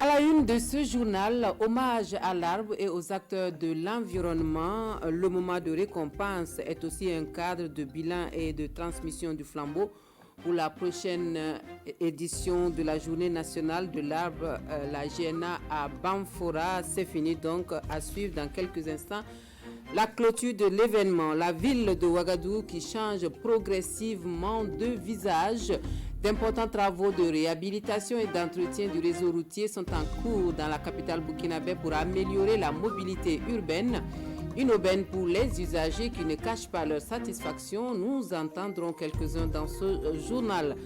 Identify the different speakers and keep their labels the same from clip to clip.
Speaker 1: À la une de ce journal, hommage à l'arbre et aux acteurs de l'environnement, le moment de récompense est aussi un cadre de bilan et de transmission du flambeau pour la prochaine édition de la Journée nationale de l'arbre, la GNA à Bamfora. C'est fini donc, à suivre dans quelques instants. La clôture de l'événement, la ville de Ouagadougou qui change progressivement de visage. D'importants travaux de réhabilitation et d'entretien du réseau routier sont en cours dans la capitale burkinabé pour améliorer la mobilité urbaine. Une aubaine pour les usagers qui ne cachent pas leur satisfaction. Nous entendrons quelques-uns dans ce journal.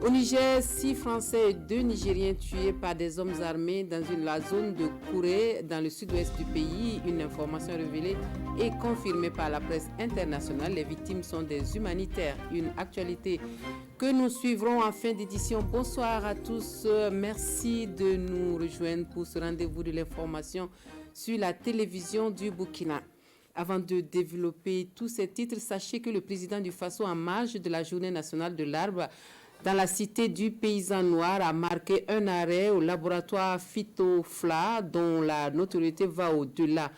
Speaker 1: Au Niger, 6 Français et 2 Nigériens tués par des hommes armés dans la zone de Kouré, dans le sud-ouest du pays. Une information révélée et confirmée par la presse internationale. Les victimes sont des humanitaires. Une actualité que nous suivrons en fin d'édition. Bonsoir à tous. Merci de nous rejoindre pour ce rendez-vous de l'information sur la télévision du Burkina. Avant de développer tous ces titres, sachez que le président du Faso, en marge de la Journée nationale de l'arbre, dans la cité du paysan noir, a marqué un arrêt au laboratoire Phytofla, dont la notoriété va au-delà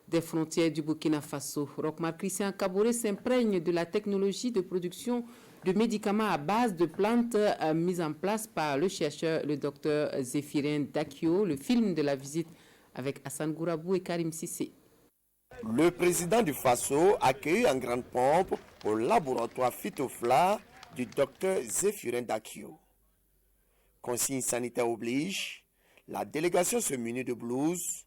Speaker 1: des frontières du Burkina Faso. Rochmar Christian Kaboré s'imprègne de la technologie de production de médicaments à base de plantes mise en place par le chercheur, le docteur Zéphirin Dakio. Le film de la visite avec Hassan Gourabou et Karim Sissé.
Speaker 2: Le président du Faso accueilli en grande pompe au laboratoire Phytofla du docteur Zéphirin Dakio. Consigne sanitaire oblige, la délégation se munit de blouse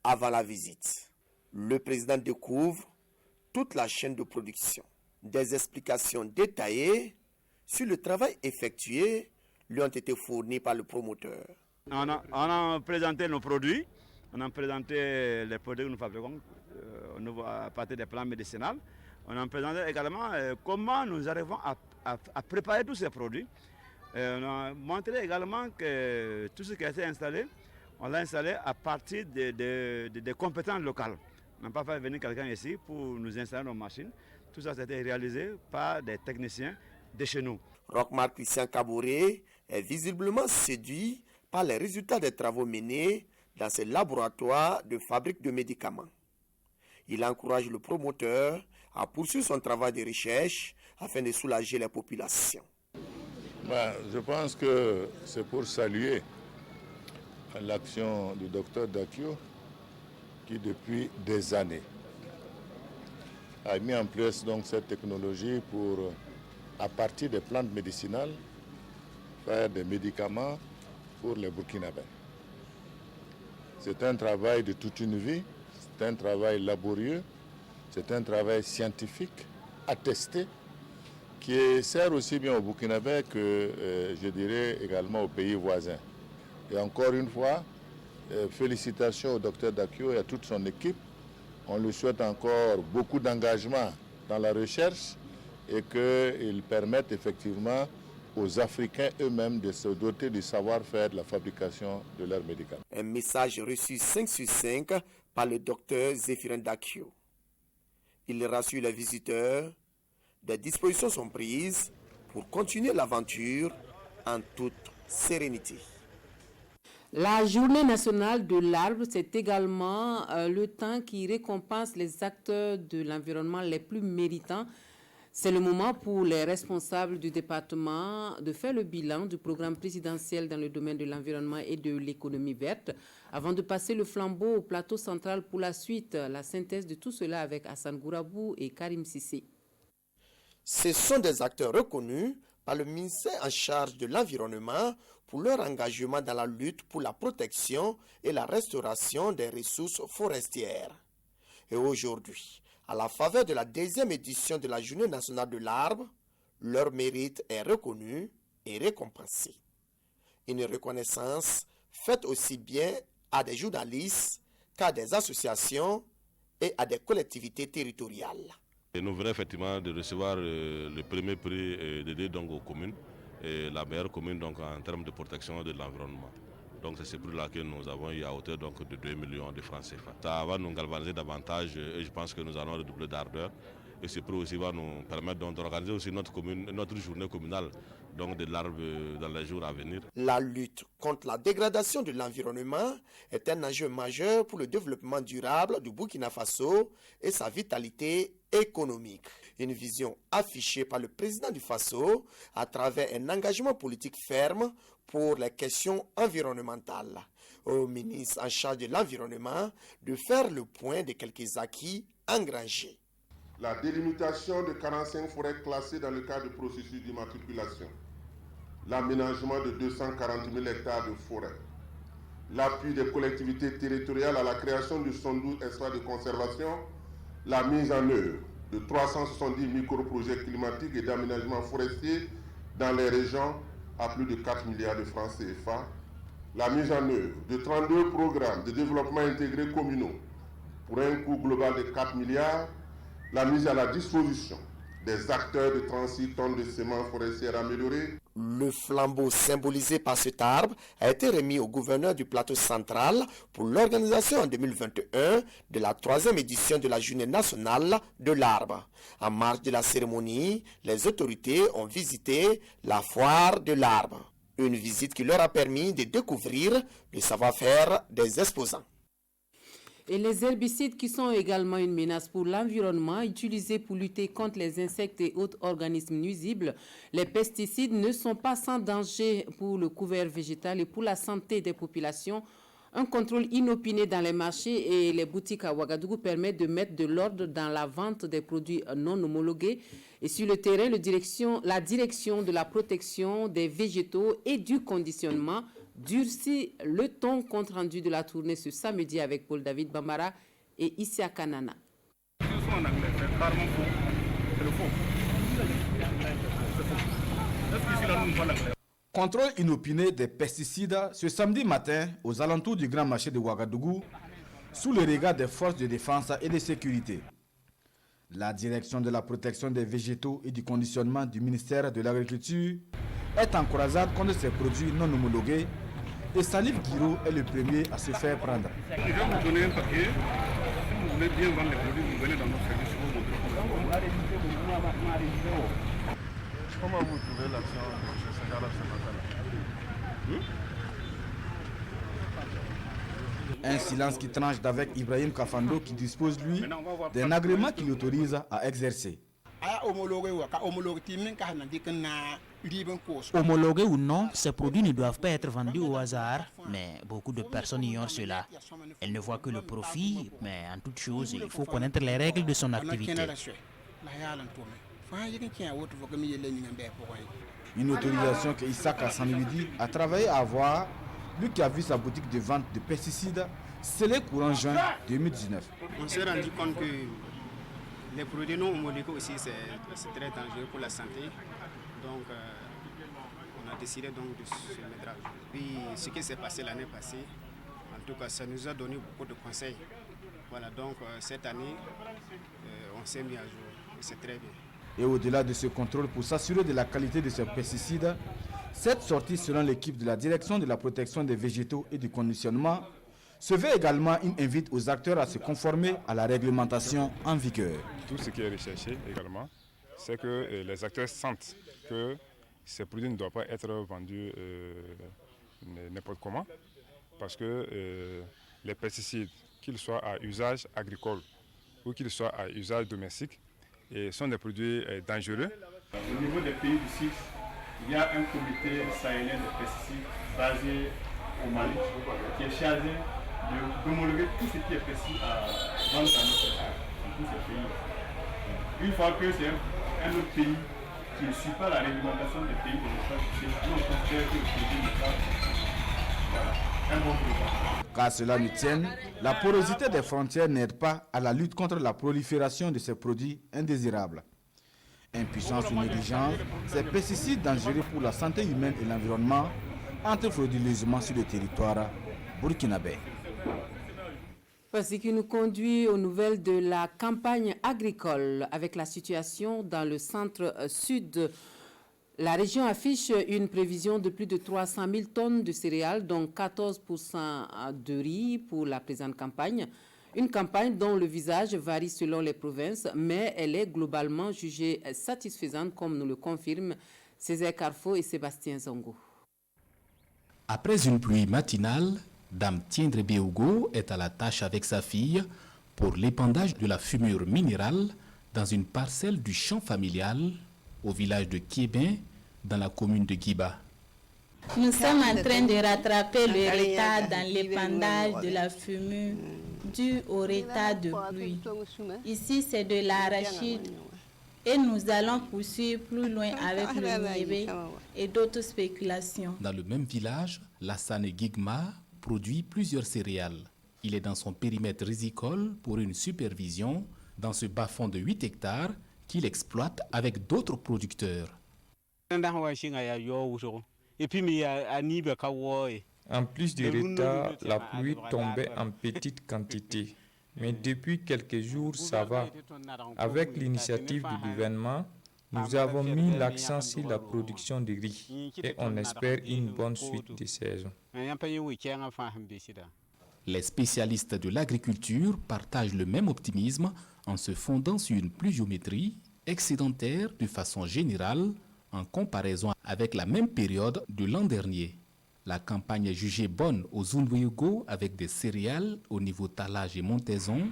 Speaker 2: avant la visite. Le président découvre toute la chaîne de production. Des explications détaillées sur le travail effectué lui ont été fournies par le promoteur.
Speaker 3: On a présenté nos produits, on a présenté les produits que nous fabriquons à partir des plans médicinaux. On a présenté également comment nous arrivons à préparer tous ces produits. On a montré également que tout ce qui a été installé, on l'a installé à partir des compétences locales. On n'a pas fait venir quelqu'un ici pour nous installer nos machines. Tout ça a été réalisé par des techniciens de chez nous.
Speaker 2: Rochmar Christian Kaboré est visiblement séduit par les résultats des travaux menés dans ce laboratoire de fabrique de médicaments. Il encourage le promoteur à poursuivre son travail de recherche afin de soulager les populations.
Speaker 4: Je pense que c'est pour saluer l'action du docteur Dakio qui depuis des années a mis en place donc cette technologie pour, à partir des plantes médicinales, faire des médicaments pour les Burkinabés. C'est un travail de toute une vie, c'est un travail laborieux, c'est un travail scientifique, attesté, qui sert aussi bien aux Burkinabés que, je dirais, également aux pays voisins. Et encore une fois, félicitations au docteur Dakio et à toute son équipe. On lui souhaite encore beaucoup d'engagement dans la recherche et qu'ils permettent effectivement aux Africains eux-mêmes de se doter du savoir-faire de la fabrication de leurs médicaments.
Speaker 2: Un message reçu 5 sur 5 par le docteur Zéphirin Dakio. Il rassure les visiteurs, des dispositions sont prises pour continuer l'aventure en toute sérénité.
Speaker 1: La journée nationale de l'arbre, c'est également le temps qui récompense les acteurs de l'environnement les plus méritants. C'est le moment pour les responsables du département de faire le bilan du programme présidentiel dans le domaine de l'environnement et de l'économie verte. Avant de passer le flambeau au plateau central pour la suite, la synthèse de tout cela avec Hassan Gourabou et Karim Sissé.
Speaker 2: Ce sont des acteurs reconnus par le ministère en charge de l'environnement pour leur engagement dans la lutte pour la protection et la restauration des ressources forestières. Et aujourd'hui, à la faveur de la 2e édition de la Journée nationale de l'arbre, leur mérite est reconnu et récompensé. Une reconnaissance faite aussi bien à des journalistes qu'à des associations et à des collectivités territoriales.
Speaker 5: Et nous venons effectivement de recevoir le premier prix dédié donc aux communes, et la meilleure commune donc, en termes de protection de l'environnement. Donc c'est ce prix-là que nous avons eu à hauteur donc, de 2 millions de francs CFA. Ça va nous galvaniser davantage et je pense que nous allons redoubler d'ardeur. Et ce prix aussi va nous permettre d'organiser aussi notre journée communale donc de l'arbre dans les jours à venir.
Speaker 2: La lutte contre la dégradation de l'environnement est un enjeu majeur pour le développement durable du Burkina Faso et sa vitalité économique. Une vision affichée par le président du Faso à travers un engagement politique ferme pour les questions environnementales. Au ministre en charge de l'environnement de faire le point de quelques acquis engrangés.
Speaker 6: La délimitation de 45 forêts classées dans le cadre du processus d'immatriculation, l'aménagement de 240 000 hectares de forêt, l'appui des collectivités territoriales à la création de 112 espaces de conservation, la mise en œuvre de 370 micro-projets climatiques et d'aménagement forestier dans les régions à plus de 4 milliards de francs CFA, la mise en œuvre de 32 programmes de développement intégré communaux pour un coût global de 4 milliards, la mise à la disposition des acteurs de 36 tonnes de semences forestières améliorées.
Speaker 2: Le flambeau symbolisé par cet arbre a été remis au gouverneur du plateau central pour l'organisation en 2021 de la 3e édition de la Journée nationale de l'arbre. En marge de la cérémonie, les autorités ont visité la foire de l'arbre. Une visite qui leur a permis de découvrir le savoir-faire des exposants.
Speaker 1: Et les herbicides qui sont également une menace pour l'environnement, utilisés pour lutter contre les insectes et autres organismes nuisibles, les pesticides ne sont pas sans danger pour le couvert végétal et pour la santé des populations. Un contrôle inopiné dans les marchés et les boutiques à Ouagadougou permet de mettre de l'ordre dans la vente des produits non homologués. Et sur le terrain, la direction de la protection des végétaux et du conditionnement durcit le ton compte rendu de la tournée ce samedi avec Paul-David Bambara et Issa Kanana.
Speaker 7: Contrôle inopiné des pesticides ce samedi matin aux alentours du grand marché de Ouagadougou sous le regard des forces de défense et de sécurité. La direction de la protection des végétaux et du conditionnement du ministère de l'Agriculture est en croisade contre ces produits non homologués et Salif Guiro est le premier à se faire prendre.
Speaker 8: Je vais vous donner un papier. Si vous voulez bien vendre les produits, vous venez dans notre service.
Speaker 4: Comment vous trouvez l'action de ce gars-là ce matin-là?
Speaker 7: Un silence qui tranche d'avec Ibrahim Kafando qui dispose, lui, d'un agrément qui l'autorise à exercer.
Speaker 9: Homologués ou non, ces produits ne doivent pas être vendus au hasard, mais beaucoup de personnes ignorent cela. Elles ne voient que le profit, mais en toute chose, il faut connaître les règles de son activité.
Speaker 7: Une autorisation que Issa Kassanouidi a travaillé à avoir, lui qui a vu sa boutique de vente de pesticides scellée courant juin 2019.
Speaker 10: On s'est rendu compte que les produits non homologués aussi, c'est très dangereux pour la santé. Donc, on a décidé donc de se mettre à jour. Puis, ce qui s'est passé l'année passée, en tout cas, ça nous a donné beaucoup de conseils. Voilà, donc cette année, on s'est mis à jour. C'est très bien.
Speaker 7: Et au-delà de ce contrôle pour s'assurer de la qualité de ces pesticides, cette sortie, selon l'équipe de la direction de la protection des végétaux et du conditionnement, se veut également une invite aux acteurs à se conformer à la réglementation en vigueur.
Speaker 11: Tout ce qui est recherché également, c'est que les acteurs sentent que ces produits ne doivent pas être vendus n'importe comment, parce que les pesticides, qu'ils soient à usage agricole ou qu'ils soient à usage domestique, sont des produits dangereux.
Speaker 8: Au niveau des pays du Sud, il y a un comité sahélien de pesticides basé au Mali qui est chargé d'homologuer tout ce qui est pesticide à vendre dans notre secteur, dans tous ces pays. Une fois que c'est un autre pays qui ne suit pas la réglementation des pays de l'espace, nous on considère que le produit n'est pas un bon produit.
Speaker 7: Car cela nous tienne, la porosité des frontières n'aide pas à la lutte contre la prolifération de ces produits indésirables. Impuissance ou négligence, ces pesticides dangereux pour la santé humaine et l'environnement entrent frauduleusement sur le territoire burkinabé.
Speaker 1: Ce qui nous conduit aux nouvelles de la campagne agricole avec la situation dans le centre-sud. La région affiche une prévision de plus de 300 000 tonnes de céréales, dont 14% de riz pour la présente campagne. Une campagne dont le visage varie selon les provinces, mais elle est globalement jugée satisfaisante, comme nous le confirme Césaire Carrefour et Sébastien Zongo.
Speaker 12: Après une pluie matinale, Dame Tiendre Béougo est à la tâche avec sa fille pour l'épandage de la fumure minérale dans une parcelle du champ familial au village de Kiébin, dans la commune de Guiba.
Speaker 13: Nous sommes en train de rattraper le retard dans l'épandage de la fumure dû au retard de pluie. Ici, c'est de l'arachide et nous allons poursuivre plus loin avec le niébé et d'autres spéculations.
Speaker 12: Dans le même village, Lassane Gigma produit plusieurs céréales. Il est dans son périmètre risicole pour une supervision dans ce bas-fond de 8 hectares qu'il exploite avec d'autres producteurs.
Speaker 14: En plus du retard, la pluie tombait en petite quantité. Mais depuis quelques jours, ça va. Avec l'initiative du gouvernement, nous avons mis l'accent sur la production de riz et on espère une bonne suite de saison.
Speaker 12: Les spécialistes de l'agriculture partagent le même optimisme en se fondant sur une pluviométrie excédentaire de façon générale en comparaison avec la même période de l'an dernier. La campagne est jugée bonne aux Zunweugo avec des céréales au niveau talage et montaison.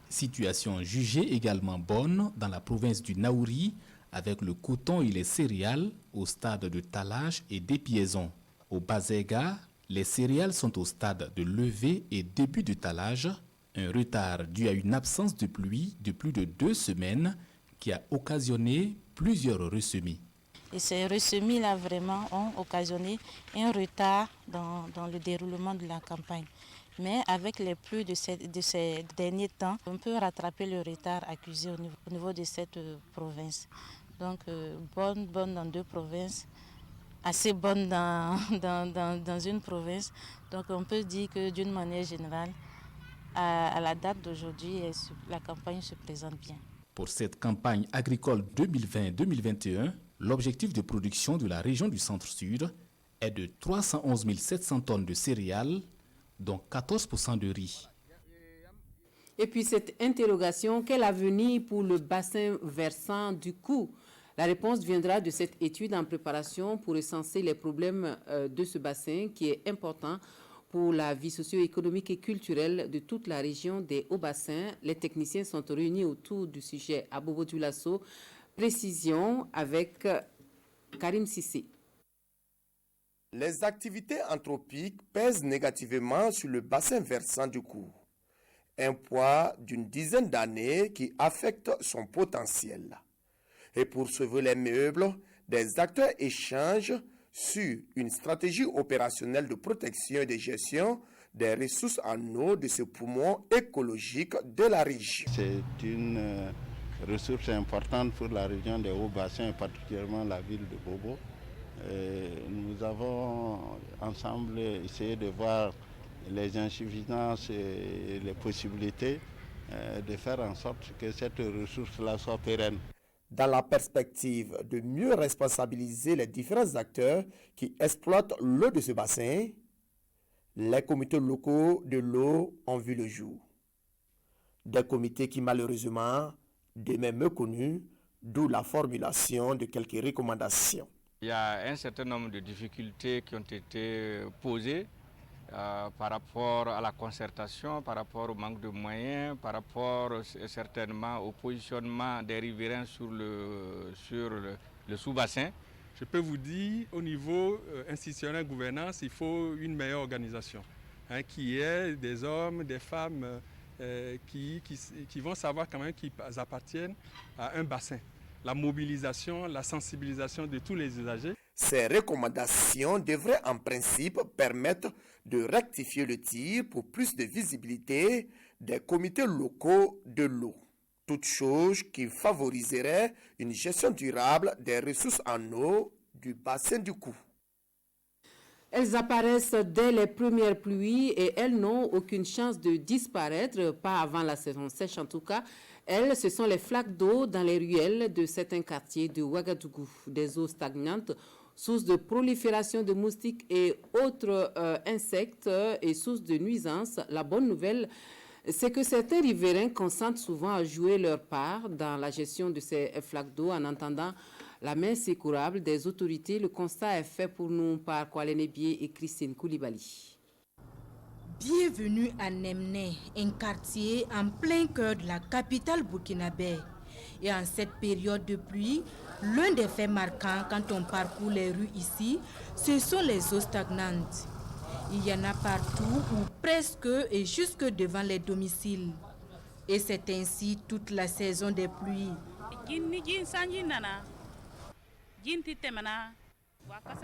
Speaker 12: Situation jugée également bonne dans la province du Naouri avec le coton et les céréales au stade de talage et d'épiaison. Au Bazega, les céréales sont au stade de levée et début de talage, un retard dû à une absence de pluie de plus de 2 semaines qui a occasionné plusieurs ressemis.
Speaker 15: Et ces ressemis-là vraiment ont occasionné un retard dans le déroulement de la campagne. Mais avec les pluies de ces derniers temps, on peut rattraper le retard accusé au niveau de cette province. Donc bonne dans 2 provinces, assez bonne dans une province. Donc on peut dire que d'une manière générale, à la date d'aujourd'hui, la campagne se présente bien.
Speaker 12: Pour cette campagne agricole 2020-2021, l'objectif de production de la région du Centre-Sud est de 311 700 tonnes de céréales, dont 14% de riz.
Speaker 1: Et puis cette interrogation, quel avenir pour le bassin versant du Cou? La réponse viendra de cette étude en préparation pour recenser les problèmes de ce bassin qui est important pour la vie socio-économique et culturelle de toute la région des Hauts-Bassins. Les techniciens sont réunis autour du sujet à Bobo-Dioulasso. Précision avec Karim Sissi.
Speaker 2: Les activités anthropiques pèsent négativement sur le bassin versant du Cou. Un poids d'une dizaine d'années qui affecte son potentiel. Et pour sauver les meubles, des acteurs échangent sur une stratégie opérationnelle de protection et de gestion des ressources en eau de ce poumon écologique de la région.
Speaker 16: C'est une ressource importante pour la région des Hauts-Bassins, et particulièrement la ville de Bobo. Nous avons ensemble essayé de voir les insuffisances et les possibilités de faire en sorte que cette ressource-là soit pérenne.
Speaker 2: Dans la perspective de mieux responsabiliser les différents acteurs qui exploitent l'eau de ce bassin, les comités locaux de l'eau ont vu le jour. Des comités qui malheureusement demeurent méconnus, d'où la formulation de quelques recommandations.
Speaker 17: Il y a un certain nombre de difficultés qui ont été posées par rapport à la concertation, par rapport au manque de moyens, par rapport certainement au positionnement des riverains sur le sous-bassin.
Speaker 18: Je peux vous dire, au niveau institutionnel gouvernance, il faut une meilleure organisation, qui est des hommes, des femmes qui vont savoir quand même qu'ils appartiennent à un bassin. La mobilisation, la sensibilisation de tous les usagers.
Speaker 2: Ces recommandations devraient en principe permettre de rectifier le tir pour plus de visibilité des comités locaux de l'eau. Toute chose qui favoriserait une gestion durable des ressources en eau du bassin du Cou.
Speaker 1: Elles apparaissent dès les premières pluies et elles n'ont aucune chance de disparaître, pas avant la saison sèche en tout cas. Elles, ce sont les flaques d'eau dans les ruelles de certains quartiers de Ouagadougou, des eaux stagnantes, source de prolifération de moustiques et autres insectes et source de nuisances. La bonne nouvelle, c'est que certains riverains consentent souvent à jouer leur part dans la gestion de ces flaques d'eau en entendant la main secourable des autorités. Le constat est fait pour nous par Kwalene Bié et Christine Koulibaly.
Speaker 19: Bienvenue à Nemné, un quartier en plein cœur de la capitale burkinabé. Et en cette période de pluie, l'un des faits marquants quand on parcourt les rues ici, ce sont les eaux stagnantes. Il y en a partout ou presque et jusque devant les domiciles. Et c'est ainsi toute la saison des pluies.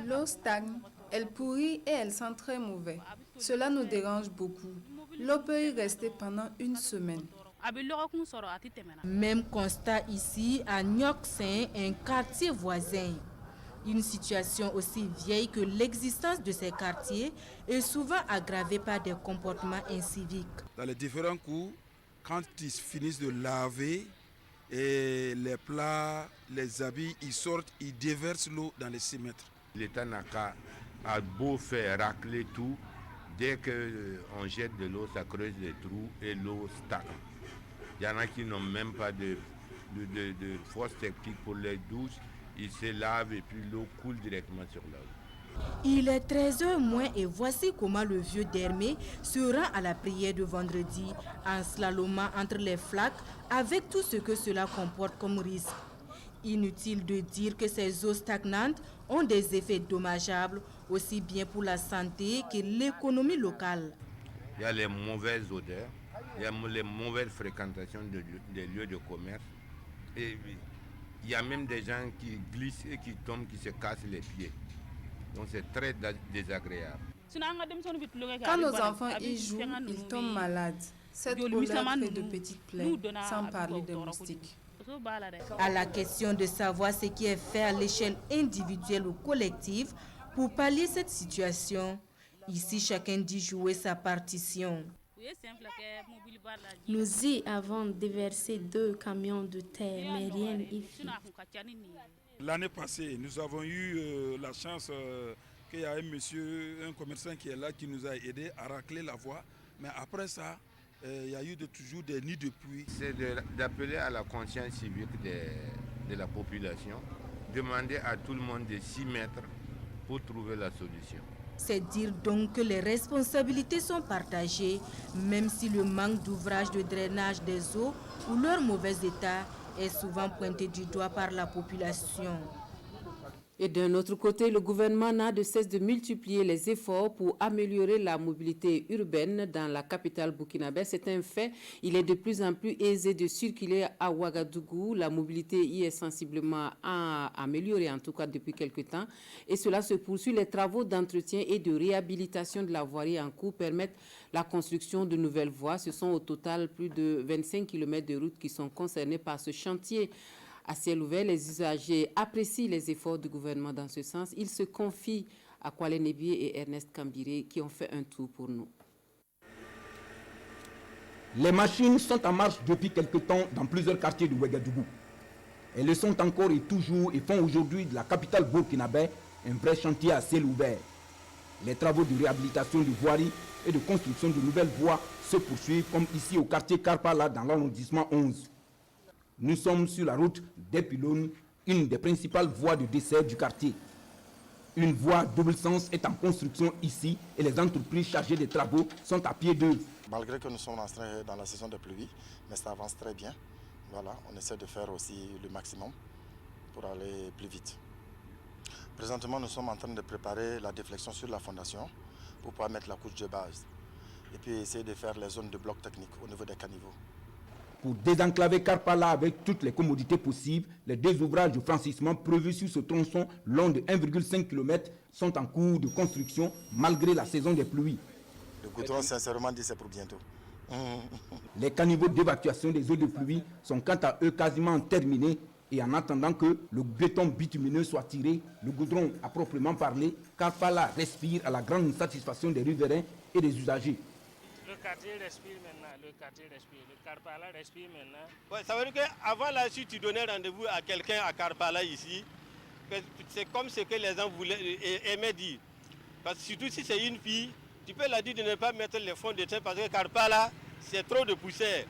Speaker 20: L'eau stagne, elle pourrit et elle sent très mauvais. Cela nous dérange beaucoup. L'eau peut y rester pendant une semaine.
Speaker 19: Même constat ici à Nyoksin, un quartier voisin. Une situation aussi vieille que l'existence de ces quartiers est souvent aggravée par des comportements inciviques.
Speaker 21: Dans les différents coups, quand ils finissent de laver et les plats, les habits, ils sortent, ils déversent l'eau dans les 6 mètres.
Speaker 22: L'État n'a qu'à beau faire racler tout, dès qu'on jette de l'eau, ça creuse des trous et l'eau stagne. Il y en a qui n'ont même pas de force technique pour les douches, ils se lavent et puis l'eau coule directement sur l'eau.
Speaker 19: Il est 13h moins et voici comment le vieux Dermé se rend à la prière de vendredi en slalomant entre les flaques avec tout ce que cela comporte comme risque. Inutile de dire que ces eaux stagnantes ont des effets dommageables aussi bien pour la santé que l'économie locale.
Speaker 22: Il y a les mauvaises odeurs, il y a les mauvaises fréquentations des lieux de commerce et il y a même des gens qui glissent et qui tombent, qui se cassent les pieds. Donc c'est très désagréable.
Speaker 20: Quand nos enfants y jouent, ils tombent malades. Cette eau leur fait de petites plaies, sans parler des moustiques.
Speaker 19: À la question de savoir ce qui est fait à l'échelle individuelle ou collective pour pallier cette situation, ici chacun dit jouer sa partition.
Speaker 13: Nous y avons déversé 2 camions de terre, mais rien n'y fit.
Speaker 21: L'année passée, nous avons eu la chance qu'il y a un monsieur, un commerçant qui est là, qui nous a aidés à racler la voie. Mais après ça, il y a eu toujours des nids de pluie.
Speaker 22: C'est d'appeler à la conscience civique de la population, demander à tout le monde de s'y mettre pour trouver la solution.
Speaker 19: C'est dire donc que les responsabilités sont partagées, même si le manque d'ouvrage de drainage des eaux ou leur mauvais état est souvent pointé du doigt par la population.
Speaker 1: Et d'un autre côté, le gouvernement n'a de cesse de multiplier les efforts pour améliorer la mobilité urbaine dans la capitale burkinabé. C'est un fait. Il est de plus en plus aisé de circuler à Ouagadougou. La mobilité y est sensiblement améliorée, en tout cas depuis quelque temps. Et cela se poursuit. Les travaux d'entretien et de réhabilitation de la voirie en cours permettent la construction de nouvelles voies. Ce sont au total plus de 25 km de routes qui sont concernés par ce chantier. À ciel ouvert, les usagers apprécient les efforts du gouvernement dans ce sens. Ils se confient à Kwalene Bié et Ernest Kambiré qui ont fait un tour pour nous.
Speaker 23: Les machines sont en marche depuis quelque temps dans plusieurs quartiers de Ouagadougou. Elles le sont encore et toujours et font aujourd'hui de la capitale burkinabé un vrai chantier à ciel ouvert. Les travaux de réhabilitation de voiries et de construction de nouvelles voies se poursuivent comme ici au quartier Karpala dans l'arrondissement 11. Nous sommes sur la route des Pylônes, une des principales voies de dessert du quartier. Une voie double sens est en construction ici et les entreprises chargées des travaux sont à pied d'œuvre.
Speaker 24: Malgré que nous sommes dans la saison de pluie, mais ça avance très bien. Voilà, on essaie de faire aussi le maximum pour aller plus vite. Présentement, nous sommes en train de préparer la déflexion sur la fondation pour pouvoir mettre la couche de base. Et puis essayer de faire les zones de blocs techniques au niveau des caniveaux.
Speaker 23: Pour désenclaver Karpala avec toutes les commodités possibles, les 2 ouvrages de franchissement prévus sur ce tronçon long de 1,5 km sont en cours de construction malgré la saison des pluies.
Speaker 24: Le goudron, sincèrement dit, c'est pour bientôt.
Speaker 23: Les caniveaux d'évacuation des eaux de pluie sont quant à eux quasiment terminés et en attendant que le béton bitumineux soit tiré, le goudron à proprement parler, Karpala respire à la grande satisfaction des riverains et des usagers.
Speaker 25: Le quartier respire maintenant, le Karpala respire maintenant.
Speaker 26: Ouais, ça veut dire qu'avant là, si tu donnais rendez-vous à quelqu'un à Karpala ici, c'est comme ce que les gens aimaient dire. Parce que surtout si c'est une fille, tu peux la dire de ne pas mettre les fonds de teint parce que Karpala, c'est trop de poussière.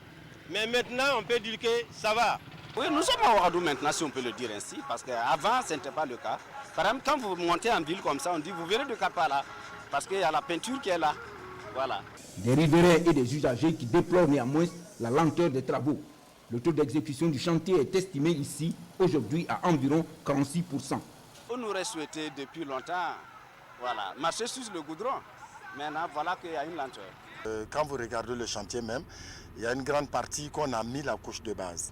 Speaker 26: Mais maintenant, on peut dire que ça va.
Speaker 3: Oui, nous sommes à Ouagadougou maintenant, si on peut le dire ainsi, parce qu'avant, ce n'était pas le cas. Par exemple, quand vous montez en ville comme ça, on dit vous venez de Karpala, parce qu'il y a la peinture qui est là. Voilà.
Speaker 23: Des riverains et des usagers qui déplorent néanmoins la lenteur des travaux. Le taux d'exécution du chantier est estimé ici, aujourd'hui, à environ 46%.
Speaker 3: On aurait souhaité depuis longtemps marcher sur le goudron. Maintenant, voilà qu'il y a une lenteur.
Speaker 24: Quand vous regardez le chantier même, il y a une grande partie qu'on a mis la couche de base.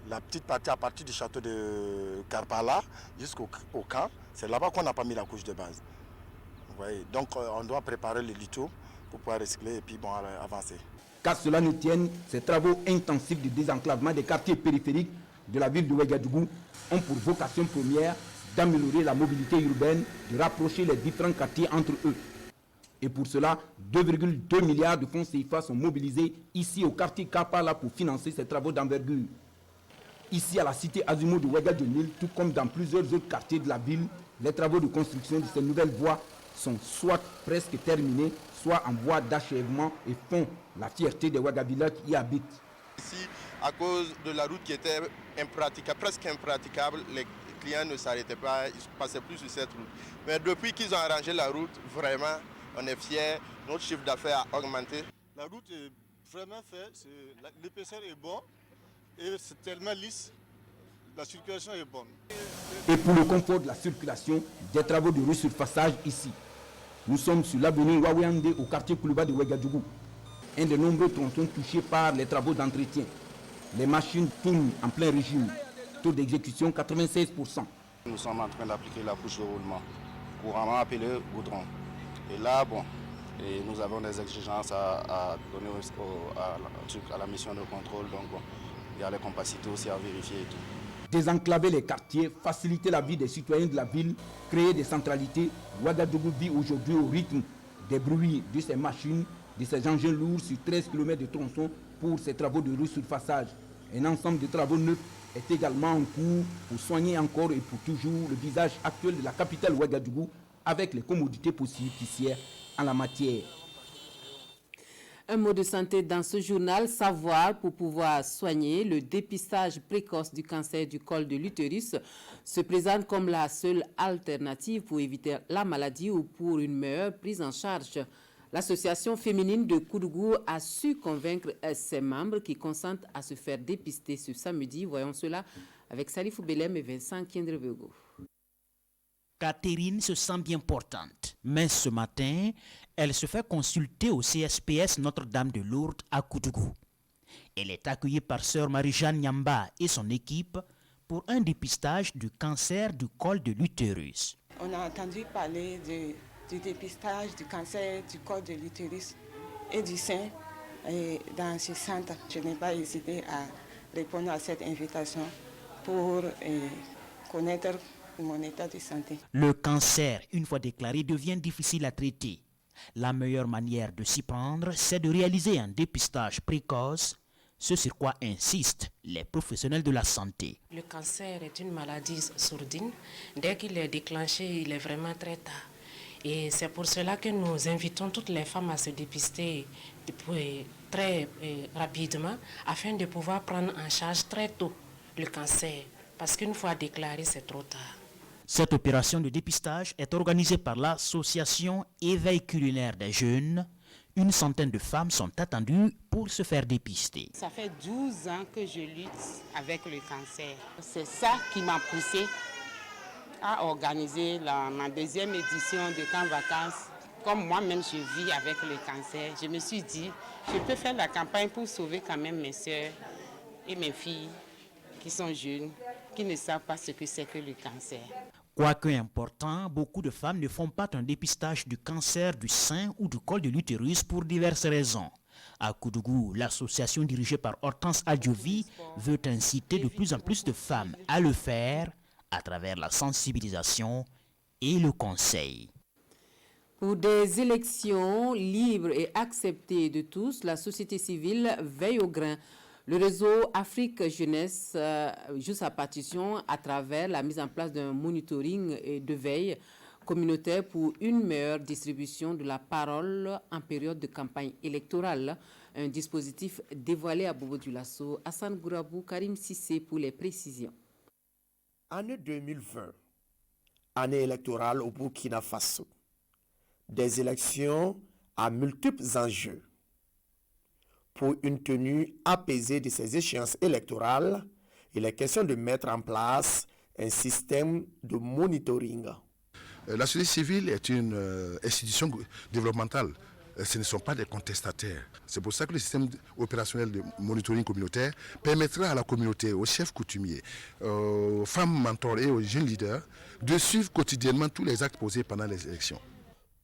Speaker 24: La petite partie à partir du château de Karpala jusqu'au camp, c'est là-bas qu'on n'a pas mis la couche de base. Vous voyez, donc on doit préparer le litho pour pouvoir recycler et puis avancer.
Speaker 23: Qu'à cela ne tienne, ces travaux intensifs de désenclavement des quartiers périphériques de la ville de Ouagadougou ont pour vocation première d'améliorer la mobilité urbaine, de rapprocher les différents quartiers entre eux. Et pour cela, 2,2 milliards de fonds CFA sont mobilisés ici au quartier Karpala pour financer ces travaux d'envergure. Ici à la cité Azumou de Ouagadougou, tout comme dans plusieurs autres quartiers de la ville, les travaux de construction de ces nouvelles voies sont soit presque terminés, soit en voie d'achèvement et font la fierté des Ouagadougouins qui y habitent.
Speaker 4: Ici, à cause de la route qui était impraticable, presque impraticable, les clients ne s'arrêtaient pas, ils ne passaient plus sur cette route. Mais depuis qu'ils ont arrangé la route, vraiment, on est fiers, notre chiffre d'affaires a augmenté.
Speaker 5: La route est vraiment faite, l'épaisseur est bonne et c'est tellement lisse, la circulation est bonne.
Speaker 23: Et pour le confort de la circulation, des travaux de resurfaçage ici. Nous sommes sur l'avenue Wawéandé au quartier Koulouba de Ouagadougou, un des nombreux tronçons touchés par les travaux d'entretien. Les machines tournent en plein régime, taux d'exécution 96%.
Speaker 3: Nous sommes en train d'appliquer la couche de roulement, couramment appelée goudron. Et là, et nous avons des exigences à donner à la mission de contrôle, donc il y a les capacités aussi à vérifier et tout.
Speaker 23: Désenclaver les quartiers, faciliter la vie des citoyens de la ville, créer des centralités. Ouagadougou vit aujourd'hui au rythme des bruits de ces machines, de ces engins lourds sur 13 km de tronçons pour ces travaux de resurfaçage. Un ensemble de travaux neufs est également en cours pour soigner encore et pour toujours le visage actuel de la capitale Ouagadougou avec les commodités possibles en la matière.
Speaker 1: Un mot de santé dans ce journal, savoir pour pouvoir soigner. Le dépistage précoce du cancer du col de l'utérus se présente comme la seule alternative pour éviter la maladie ou pour une meilleure prise en charge. L'association féminine de Koudougou a su convaincre ses membres qui consentent à se faire dépister ce samedi. Voyons cela avec Salifou Belem et Vincent Kiendrevego.
Speaker 6: Catherine se sent bien portante, mais ce matin, elle se fait consulter au CSPS Notre-Dame de Lourdes à Koudougou. Elle est accueillie par sœur Marie-Jeanne Nyamba et son équipe pour un dépistage du cancer du col de l'utérus.
Speaker 9: On a entendu parler du dépistage du cancer du col de l'utérus et du sein et dans ce centre. Je n'ai pas hésité à répondre à cette invitation pour connaître mon état de santé.
Speaker 6: Le cancer, une fois déclaré, devient difficile à traiter. La meilleure manière de s'y prendre, c'est de réaliser un dépistage précoce, ce sur quoi insistent les professionnels de la santé.
Speaker 10: Le cancer est une maladie sourdine. Dès qu'il est déclenché, il est vraiment très tard. Et c'est pour cela que nous invitons toutes les femmes à se dépister très rapidement afin de pouvoir prendre en charge très tôt le cancer. Parce qu'une fois déclaré, c'est trop tard.
Speaker 6: Cette opération de dépistage est organisée par l'association Éveil culinaire des jeunes. Une centaine de femmes sont attendues pour se faire dépister.
Speaker 27: Ça fait 12 ans que je lutte avec le cancer. C'est ça qui m'a poussée à organiser ma deuxième édition de Camp Vacances. Comme moi-même je vis avec le cancer, je me suis dit, je peux faire la campagne pour sauver quand même mes soeurs et mes filles qui sont jeunes, qui ne savent pas ce que c'est que le cancer.
Speaker 6: Quoique important, beaucoup de femmes ne font pas un dépistage du cancer du sein ou du col de l'utérus pour diverses raisons. À Koudougou, l'association dirigée par Hortense Adjovi veut inciter de plus en plus de femmes à le faire à travers la sensibilisation et le conseil.
Speaker 1: Pour des élections libres et acceptées de tous, la société civile veille au grain. Le réseau Afrique Jeunesse joue sa partition à travers la mise en place d'un monitoring et de veille communautaire pour une meilleure distribution de la parole en période de campagne électorale. Un dispositif dévoilé à Bobo Dioulasso. Hassan Gourabou, Karim Sissé pour les précisions.
Speaker 2: Année 2020, année électorale au Burkina Faso. Des élections à multiples enjeux. Pour une tenue apaisée de ces échéances électorales, il est question de mettre en place un système de monitoring.
Speaker 7: La société civile est une institution développementale. Ce ne sont pas des contestataires. C'est pour ça que le système opérationnel de monitoring communautaire permettra à la communauté, aux chefs coutumiers, aux femmes mentors et aux jeunes leaders de suivre quotidiennement tous les actes posés pendant les élections.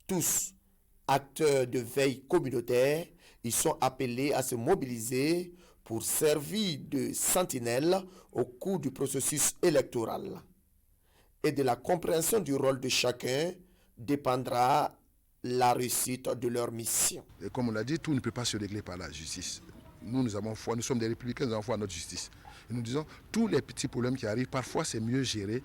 Speaker 2: Tous, acteurs de veille communautaire, ils sont appelés à se mobiliser pour servir de sentinelle au cours du processus électoral. Et de la compréhension du rôle de chacun dépendra la réussite de leur mission.
Speaker 7: Et comme on l'a dit, tout ne peut pas se régler par la justice. Nous avons foi, nous sommes des républicains, nous avons foi à notre justice. Et nous disons, tous les petits problèmes qui arrivent, parfois c'est mieux géré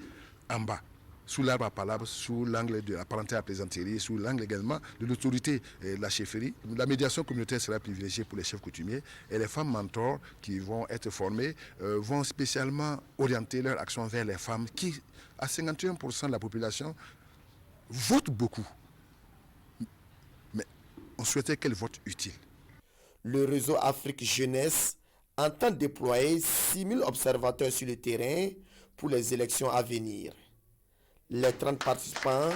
Speaker 7: en bas, sous l'arbre à palabre, sous l'angle de la parenté à plaisanterie, sous l'angle également de l'autorité et de la chefferie. La médiation communautaire sera privilégiée pour les chefs coutumiers et les femmes mentors qui vont être formées vont spécialement orienter leur action vers les femmes qui, à 51% de la population, votent beaucoup. Mais on souhaitait qu'elles votent utile.
Speaker 2: Le réseau Afrique Jeunesse entend déployer 6 000 observateurs sur le terrain pour les élections à venir. Les 30 participants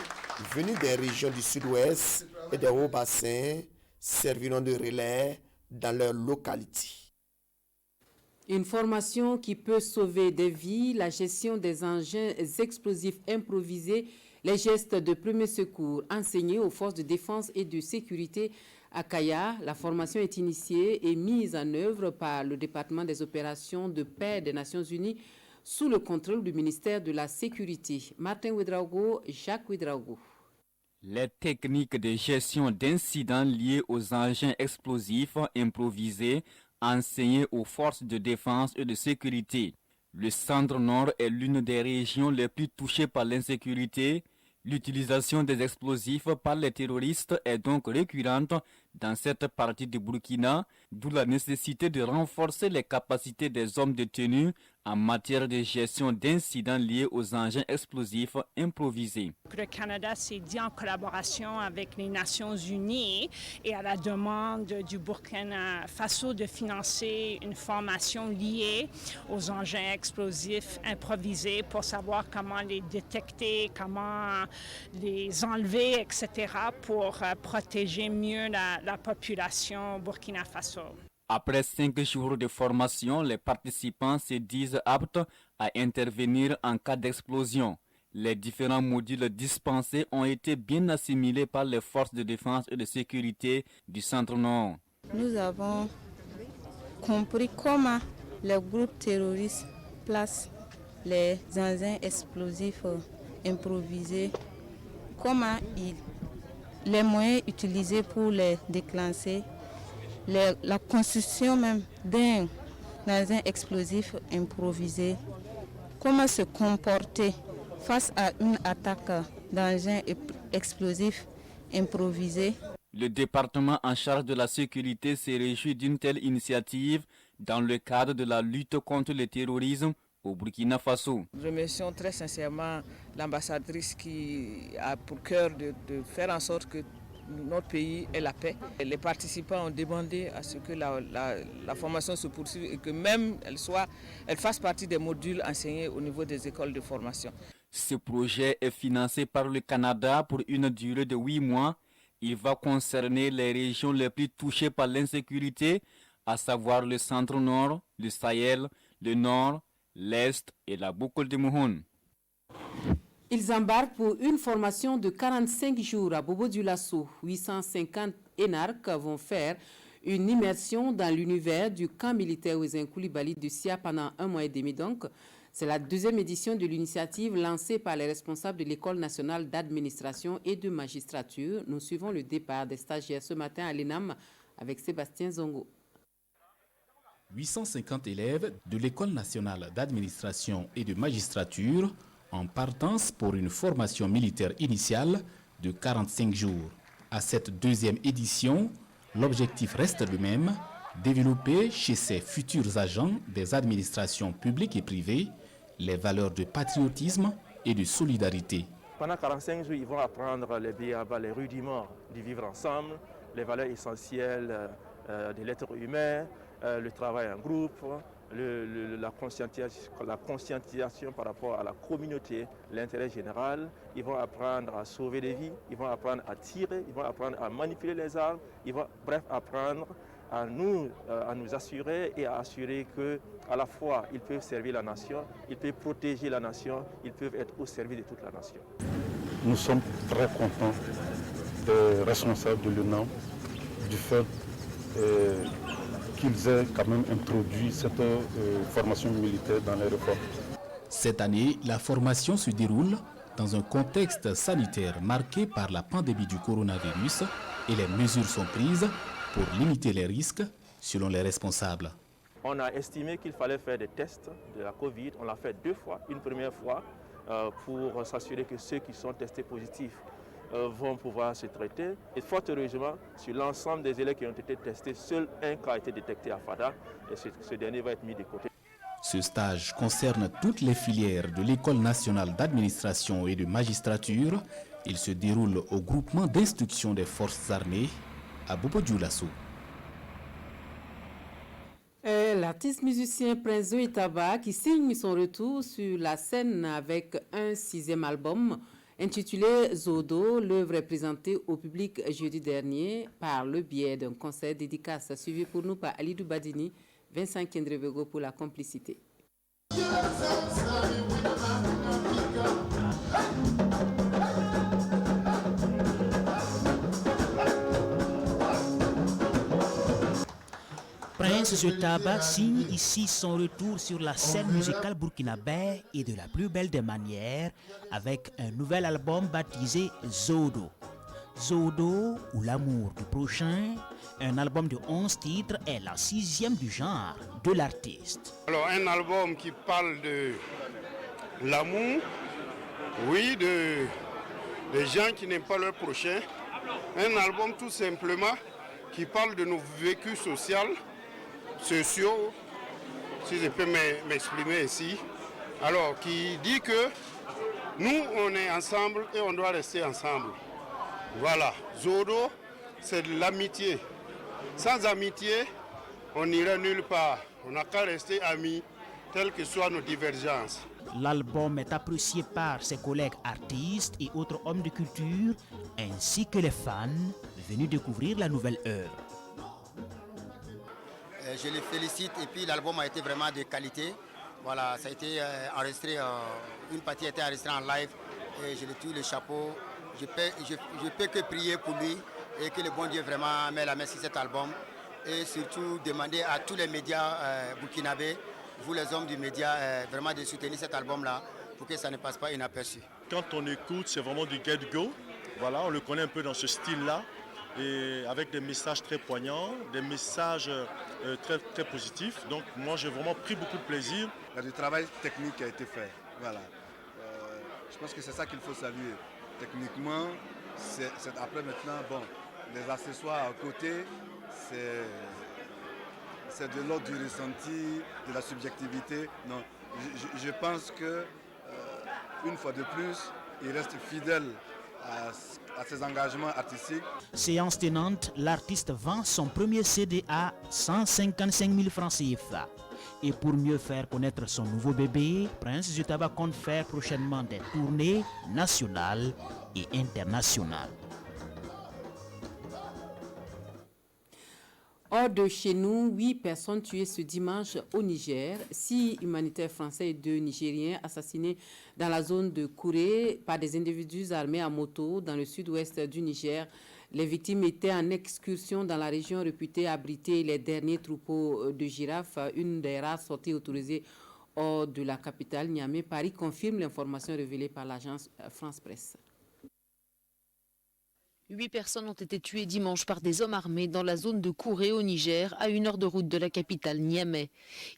Speaker 2: venus des régions du sud-ouest et des hauts bassins serviront de relais dans leur localité.
Speaker 1: Une formation qui peut sauver des vies, la gestion des engins explosifs improvisés, les gestes de premier secours enseignés aux forces de défense et de sécurité à Kaya. La formation est initiée et mise en œuvre par le département des opérations de paix des Nations Unies sous le contrôle du ministère de la Sécurité. Martin Ouedraogo, Jacques Ouedraogo.
Speaker 8: Les techniques de gestion d'incidents liés aux engins explosifs improvisés enseignées aux forces de défense et de sécurité. Le Centre-Nord est l'une des régions les plus touchées par l'insécurité. L'utilisation des explosifs par les terroristes est donc récurrente dans cette partie du Burkina, d'où la nécessité de renforcer les capacités des hommes de tenue en matière de gestion d'incidents liés aux engins explosifs improvisés.
Speaker 11: Le Canada s'est dit en collaboration avec les Nations Unies et à la demande du Burkina Faso de financer une formation liée aux engins explosifs improvisés pour savoir comment les détecter, comment les enlever, etc. pour protéger mieux la population Burkina Faso.
Speaker 8: Après 5 jours de formation, les participants se disent aptes à intervenir en cas d'explosion. Les différents modules dispensés ont été bien assimilés par les forces de défense et de sécurité du Centre-Nord.
Speaker 13: Nous avons compris comment les groupes terroristes placent les engins explosifs improvisés, comment les moyens utilisés pour les déclencher, la construction même d'un engin explosif improvisé, comment se comporter face à une attaque d'engin explosif improvisé.
Speaker 8: Le département en charge de la sécurité s'est réjoui d'une telle initiative dans le cadre de la lutte contre le terrorisme au Burkina Faso.
Speaker 12: Remercions très sincèrement l'ambassadrice qui a pour cœur de faire en sorte que notre pays ait la paix. Les participants ont demandé à ce que la formation se poursuive et que même elle fasse partie des modules enseignés au niveau des écoles de formation.
Speaker 8: Ce projet est financé par le Canada pour une durée de 8 mois. Il va concerner les régions les plus touchées par l'insécurité, à savoir le Centre-Nord, le Sahel, le Nord, l'Est et la Boucle de Mohon.
Speaker 1: Ils embarquent pour une formation de 45 jours à Bobo Dioulasso. 850 énarques vont faire une immersion dans l'univers du camp militaire Ouézin Coulibaly de Sia pendant 1 mois et demi. Donc, c'est la 2e édition de l'initiative lancée par les responsables de l'École nationale d'administration et de magistrature. Nous suivons le départ des stagiaires ce matin à l'ENAM avec Sébastien Zongo.
Speaker 14: 850 élèves de l'École nationale d'administration et de magistrature en partance pour une formation militaire initiale de 45 jours. À cette 2e édition, l'objectif reste le même, Développer chez ces futurs agents des administrations publiques et privées les valeurs de patriotisme et de solidarité.
Speaker 15: Pendant 45 jours, ils vont apprendre les rudiments du vivre ensemble, les valeurs essentielles de l'être humain, le travail en groupe, la conscientisation par rapport à la communauté, l'intérêt général. Ils vont apprendre à sauver des vies, ils vont apprendre à tirer, ils vont apprendre à manipuler les armes, ils vont bref apprendre à nous assurer et à assurer qu'à la fois ils peuvent servir la nation, ils peuvent protéger la nation, ils peuvent être au service de toute la nation.
Speaker 16: Nous sommes très contents des responsables de l'UNAM du fait qu'ils aient quand même introduit cette formation militaire dans les réformes.
Speaker 14: Cette année, la formation se déroule dans un contexte sanitaire marqué par la pandémie du coronavirus et les mesures sont prises pour limiter les risques, selon les responsables.
Speaker 15: On a estimé qu'il fallait faire des tests de la Covid. On l'a fait 2 fois. Une première fois pour s'assurer que ceux qui sont testés positifs vont pouvoir se traiter. Et fort heureusement, sur l'ensemble des élèves qui ont été testés, seul un cas a été détecté à Fada et ce dernier va être mis de côté.
Speaker 14: Ce stage concerne toutes les filières de l'École nationale d'administration et de magistrature. Il se déroule au groupement d'instruction des forces armées à Bobo-Dioulasso.
Speaker 1: L'artiste musicien Prince Zoé-Taba qui signe son retour sur la scène avec un 6e album intitulé Zodo. L'œuvre est présentée au public jeudi dernier par le biais d'un concert dédicace suivi pour nous par Alidou Badini, Vincent Kendrevego pour la complicité.
Speaker 6: Prince Zoé-Taba signe ici son retour sur la scène musicale burkinabé et de la plus belle des manières avec un nouvel album baptisé Zodo. Zodo ou l'amour du prochain, un album de 11 titres est la 6e du genre de l'artiste.
Speaker 17: Alors un album qui parle de l'amour, oui, des gens qui n'aiment pas leur prochain. Un album tout simplement qui parle de nos vécus sociaux, si je peux m'exprimer ici, alors qui dit que nous on est ensemble et on doit rester ensemble. Voilà, Zodo c'est de l'amitié. Sans amitié, on n'irait nulle part. On n'a qu'à rester amis, telles que soient nos divergences.
Speaker 6: L'album est apprécié par ses collègues artistes et autres hommes de culture, ainsi que les fans venus découvrir la nouvelle œuvre.
Speaker 18: Je les félicite et puis l'album a été vraiment de qualité. Voilà, ça a été enregistré, une partie a été enregistrée en live et je lui tire le chapeau. Je peux que prier pour lui et que le bon Dieu vraiment met la main sur cet album et surtout demander à tous les médias burkinabés, vous les hommes du média, vraiment de soutenir cet album-là pour que ça ne passe pas inaperçu.
Speaker 20: Quand on écoute, c'est vraiment du get go. Voilà, on le connaît un peu dans ce style-là. Et avec des messages très poignants, des messages très, très positifs. Donc moi j'ai vraiment pris beaucoup de plaisir.
Speaker 21: Il y a du travail technique qui a été fait. Voilà. Je pense que c'est ça qu'il faut saluer. Techniquement, après maintenant, bon, les accessoires à côté, c'est de l'ordre du ressenti, de la subjectivité. Non, je pense que une fois de plus, il reste fidèle à ses engagements artistiques.
Speaker 6: Séance tenante, l'artiste vend son premier CD à 155 000 francs CFA. Et pour mieux faire connaître son nouveau bébé, Prince Zoé-Taba compte faire prochainement des tournées nationales et internationales.
Speaker 1: Hors de chez nous, 8 personnes tuées ce dimanche au Niger, 6 humanitaires français et 2 Nigériens assassinés dans la zone de Kouré par des individus armés à moto dans le sud-ouest du Niger. Les victimes étaient en excursion dans la région réputée abriter les derniers troupeaux de girafes, une des rares sorties autorisées hors de la capitale Niamey. Paris confirme l'information révélée par l'agence France Presse.
Speaker 22: 8 personnes ont été tuées dimanche par des hommes armés dans la zone de Kouré au Niger, à 1 heure de route de la capitale Niamey.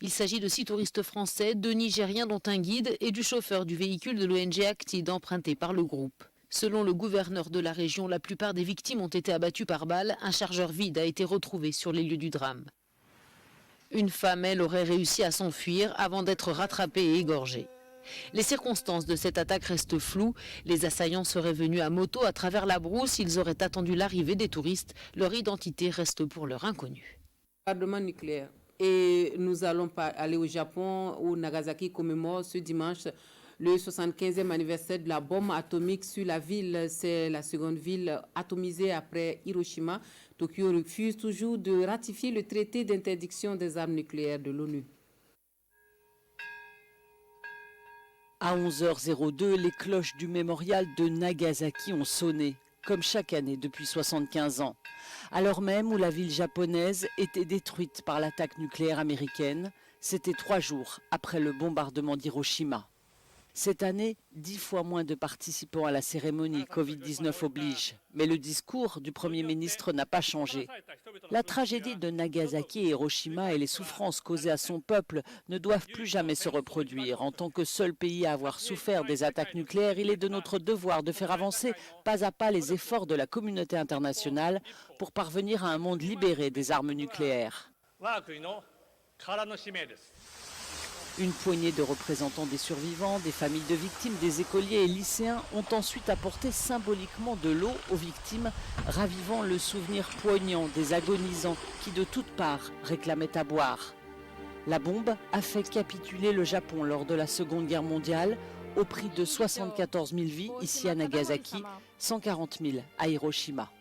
Speaker 22: Il s'agit de 6 touristes français, 2 Nigériens dont un guide et du chauffeur du véhicule de l'ONG Actid emprunté par le groupe. Selon le gouverneur de la région, la plupart des victimes ont été abattues par balles. Un chargeur vide a été retrouvé sur les lieux du drame. Une femelle aurait réussi à s'enfuir avant d'être rattrapée et égorgée. Les circonstances de cette attaque restent floues. Les assaillants seraient venus à moto à travers la brousse. Ils auraient attendu l'arrivée des touristes. Leur identité reste pour l'heure inconnue.
Speaker 1: Bombardement nucléaire. Et nous allons aller au Japon où Nagasaki commémore ce dimanche le 75e anniversaire de la bombe atomique sur la ville. C'est la seconde ville atomisée après Hiroshima. Tokyo refuse toujours de ratifier le traité d'interdiction des armes nucléaires de l'ONU.
Speaker 3: À 11h02, les cloches du mémorial de Nagasaki ont sonné, comme chaque année depuis 75 ans. Alors même où la ville japonaise était détruite par l'attaque nucléaire américaine, c'était 3 jours après le bombardement d'Hiroshima. Cette année, 10 fois moins de participants à la cérémonie, Covid-19 oblige. Mais le discours du Premier ministre n'a pas changé. La tragédie de Nagasaki et Hiroshima et les souffrances causées à son peuple ne doivent plus jamais se reproduire. En tant que seul pays à avoir souffert des attaques nucléaires, il est de notre devoir de faire avancer pas à pas les efforts de la communauté internationale pour parvenir à un monde libéré des armes nucléaires. Une poignée de représentants des survivants, des familles de victimes, des écoliers et lycéens ont ensuite apporté symboliquement de l'eau aux victimes, ravivant le souvenir poignant des agonisants qui de toutes parts réclamaient à boire. La bombe a fait capituler le Japon lors de la Seconde Guerre mondiale au prix de 74 000 vies ici à Nagasaki, 140 000 à Hiroshima.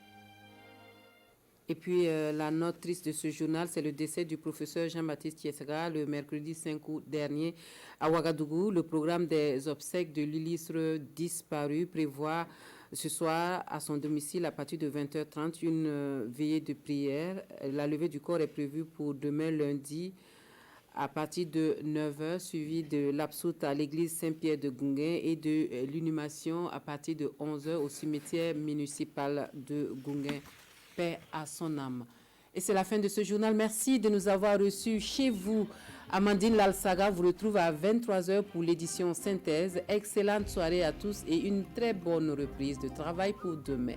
Speaker 1: Et puis la note triste de ce journal, c'est le décès du professeur Jean-Baptiste Tiesga le mercredi 5 août dernier à Ouagadougou. Le programme des obsèques de l'illustre disparu prévoit ce soir à son domicile à partir de 20h30 une veillée de prière. La levée du corps est prévue pour demain lundi à partir de 9h, suivi de l'absoute à l'église Saint-Pierre de Gounguin et de l'inhumation à partir de 11h au cimetière municipal de Gounguin. Paix à son âme. Et c'est la fin de ce journal. Merci de nous avoir reçus chez vous. Amandine Lalsaga vous retrouve à 23h pour l'édition synthèse. Excellente soirée à tous et une très bonne reprise de travail pour demain.